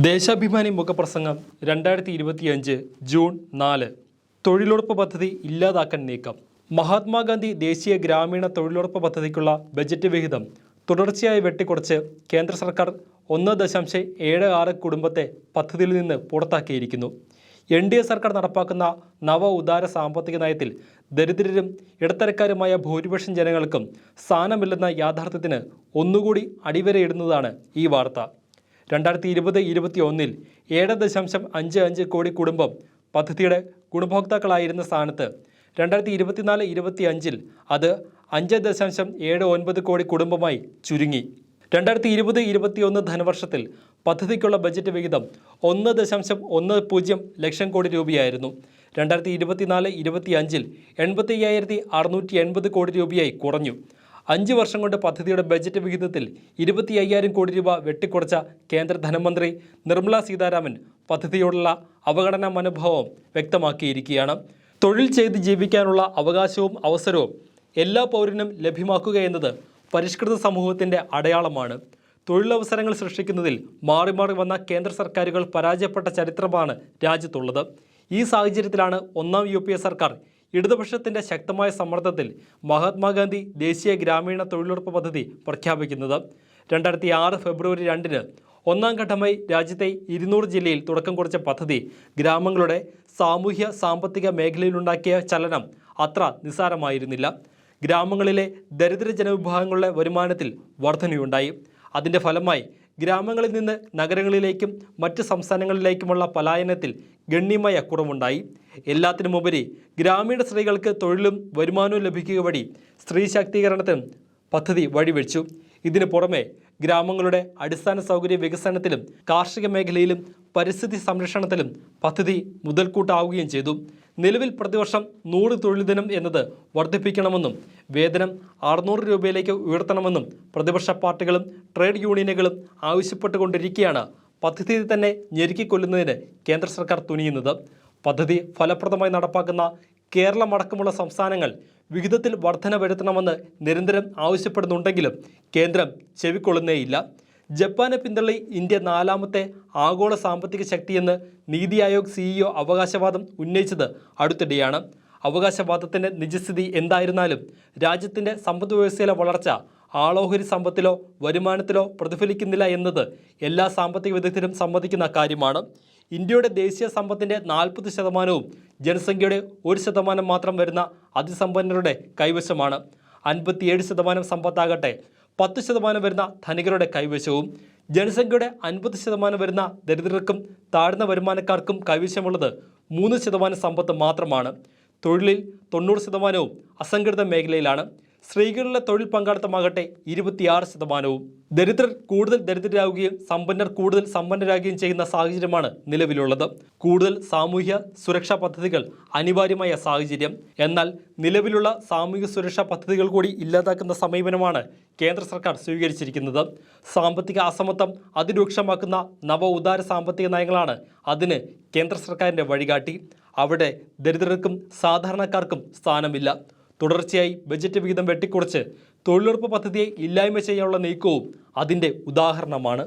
ദേശാഭിമാനി മുഖപ്രസംഗം 2025 ജൂൺ 4. തൊഴിലുറപ്പ് പദ്ധതി ഇല്ലാതാക്കാൻ നീക്കം. മഹാത്മാഗാന്ധി ദേശീയ ഗ്രാമീണ തൊഴിലുറപ്പ് പദ്ധതിക്കുള്ള ബജറ്റ് വിഹിതം തുടർച്ചയായി വെട്ടിക്കുറച്ച് കേന്ദ്ര സർക്കാർ 1.76 കുടുംബത്തെ പദ്ധതിയിൽ നിന്ന് പുറത്താക്കിയിരിക്കുന്നു. NDA സർക്കാർ നടപ്പാക്കുന്ന നവ ഉദാര സാമ്പത്തിക നയത്തിൽ ദരിദ്രരും ഇടത്തരക്കാരുമായ ഭൂരിപക്ഷം ജനങ്ങൾക്കും സ്ഥാനമില്ലെന്ന യാഥാർത്ഥ്യത്തിന് ഒന്നുകൂടി അടിവരയിടുന്നതാണ് ഈ വാർത്ത. 2020-21 7.55 കോടി കുടുംബം പദ്ധതിയുടെ ഗുണഭോക്താക്കളായിരുന്ന സ്ഥാനത്ത് 2024-25 അത് 5.79 കോടി കുടുംബമായി ചുരുങ്ങി. 2020-21 ധനവർഷത്തിൽ പദ്ധതിക്കുള്ള ബജറ്റ് വിഹിതം 1.10 ലക്ഷം കോടി രൂപയായിരുന്നു. 2024-25 85,680 കോടി രൂപയായി കുറഞ്ഞു. 5 വർഷം കൊണ്ട് പദ്ധതിയുടെ ബജറ്റ് വിഹിതത്തിൽ 25,000 കോടി രൂപ വെട്ടിക്കുറച്ച കേന്ദ്ര ധനമന്ത്രി നിർമ്മല സീതാരാമൻ പദ്ധതിയോടുള്ള അവഗണനാ മനോഭാവം വ്യക്തമാക്കിയിരിക്കുകയാണ്. തൊഴിൽ ചെയ്ത് ജീവിക്കാനുള്ള അവകാശവും അവസരവും എല്ലാ പൗരനും ലഭ്യമാക്കുക എന്നത് പരിഷ്കൃത സമൂഹത്തിൻ്റെ അടയാളമാണ്. തൊഴിലവസരങ്ങൾ സൃഷ്ടിക്കുന്നതിൽ മാറി മാറി വന്ന കേന്ദ്ര സർക്കാരുകൾ പരാജയപ്പെട്ട ചരിത്രമാണ് രാജ്യത്തുള്ളത്. ഈ സാഹചര്യത്തിലാണ് ഒന്നാം UPA സർക്കാർ ഇടതുപക്ഷത്തിൻ്റെ ശക്തമായ സമ്മർദ്ദത്തിൽ മഹാത്മാഗാന്ധി ദേശീയ ഗ്രാമീണ തൊഴിലുറപ്പ് പദ്ധതി പ്രഖ്യാപിക്കുന്നത്. 2006 ഫെബ്രുവരി 2 ഒന്നാം ഘട്ടമായി രാജ്യത്തെ 200 ജില്ലയിൽ തുടക്കം കുറിച്ച പദ്ധതി ഗ്രാമങ്ങളുടെ സാമൂഹ്യ സാമ്പത്തിക മേഖലയിലുണ്ടാക്കിയ ചലനം അത്ര നിസ്സാരമായിരുന്നില്ല. ഗ്രാമങ്ങളിലെ ദരിദ്ര ജനവിഭാഗങ്ങളുടെ വരുമാനത്തിൽ വർധനയുണ്ടായി. അതിൻ്റെ ഫലമായി ഗ്രാമങ്ങളിൽ നിന്ന് നഗരങ്ങളിലേക്കും മറ്റ് സംസ്ഥാനങ്ങളിലേക്കുമുള്ള പലായനത്തിൽ ഗണ്യമായ കുറവുണ്ടായി. എല്ലാത്തിനുമുപരി ഗ്രാമീണ സ്ത്രീകൾക്ക് തൊഴിലും വരുമാനവും ലഭിക്കുക വഴി സ്ത്രീ ശാക്തീകരണത്തിനും പദ്ധതി വഴിവെച്ചു. ഇതിനു പുറമെ ഗ്രാമങ്ങളുടെ അടിസ്ഥാന സൗകര്യ വികസനത്തിലും കാർഷിക മേഖലയിലും പരിസ്ഥിതി സംരക്ഷണത്തിലും പദ്ധതി മുതൽക്കൂട്ടാവുകയും ചെയ്തു. നിലവിൽ പ്രതിവർഷം 100 തൊഴിൽ ദിനം എന്നത് വർദ്ധിപ്പിക്കണമെന്നും വേതനം 600 രൂപയിലേക്ക് ഉയർത്തണമെന്നും പ്രതിപക്ഷ പാർട്ടികളും ട്രേഡ് യൂണിയനുകളും ആവശ്യപ്പെട്ടുകൊണ്ടിരിക്കെയാണ് പദ്ധതി തന്നെ ഞെരുക്കിക്കൊല്ലുന്നതിന് കേന്ദ്ര സർക്കാർ തുനിയുന്നത്. പദ്ധതി ഫലപ്രദമായി നടപ്പാക്കുന്ന കേരളമടക്കമുള്ള സംസ്ഥാനങ്ങൾ വിഹിതത്തിൽ വർധന വരുത്തണമെന്ന് നിരന്തരം ആവശ്യപ്പെടുന്നുണ്ടെങ്കിലും കേന്ദ്രം ചെവിക്കൊള്ളുന്നേയില്ല. ജപ്പാനെ പിന്തള്ളി ഇന്ത്യ 4ാമത്തെ ആഗോള സാമ്പത്തിക ശക്തിയെന്ന് നീതി ആയോഗ് CEO അവകാശവാദം ഉന്നയിച്ചത് അടുത്തിടെയാണ്. അവകാശവാദത്തിൻ്റെ നിജസ്ഥിതി എന്തായിരുന്നാലും രാജ്യത്തിൻ്റെ സമ്പദ് വ്യവസ്ഥയിലെ വളർച്ച ആളോഹരി സമ്പത്തിലോ വരുമാനത്തിലോ പ്രതിഫലിക്കുന്നില്ല എന്നത് എല്ലാ സാമ്പത്തിക വിദഗ്ധരും സമ്മതിക്കുന്ന കാര്യമാണ്. ഇന്ത്യയുടെ ദേശീയ സമ്പത്തിൻ്റെ 40% ജനസംഖ്യയുടെ 1% മാത്രം വരുന്ന അതിസമ്പന്നരുടെ കൈവശമാണ്. 57% സമ്പത്താകട്ടെ 10% വരുന്ന ധനികരുടെ കൈവശവും. ജനസംഖ്യയുടെ 50% വരുന്ന ദരിദ്രർക്കും താഴ്ന്ന വരുമാനക്കാർക്കും കൈവശമുള്ളത് 3% സമ്പത്ത് മാത്രമാണ്. തൊഴിലിൽ 90% അസംഘടിത മേഖലയിലാണ്. സ്ത്രീകളുടെ തൊഴിൽ പങ്കാളിത്തമാകട്ടെ 26%. ദരിദ്രർ കൂടുതൽ ദരിദ്രരാകുകയും സമ്പന്നർ കൂടുതൽ സമ്പന്നരാകുകയും ചെയ്യുന്ന സാഹചര്യമാണ് നിലവിലുള്ളത്. കൂടുതൽ സാമൂഹ്യ സുരക്ഷാ പദ്ധതികൾ അനിവാര്യമായ സാഹചര്യം. എന്നാൽ നിലവിലുള്ള സാമൂഹ്യ സുരക്ഷാ പദ്ധതികൾ കൂടി ഇല്ലാതാക്കുന്ന സമീപനമാണ് കേന്ദ്ര സർക്കാർ സ്വീകരിച്ചിരിക്കുന്നത്. സാമ്പത്തിക അസമത്വം അതിരൂക്ഷമാക്കുന്ന നവ ഉദാര സാമ്പത്തിക നയങ്ങളാണ് അതിന് കേന്ദ്ര സർക്കാരിൻ്റെ വഴികാട്ടി. അവിടെ ദരിദ്രർക്കും സാധാരണക്കാർക്കും സ്ഥാനമില്ല. തുടർച്ചയായി ബജറ്റ് വിഹിതം വെട്ടിക്കുറച്ച് തൊഴിലുറപ്പ് പദ്ധതിയെ ഇല്ലായ്മ ചെയ്യാനുള്ള നീക്കവും അതിൻ്റെ ഉദാഹരണമാണ്.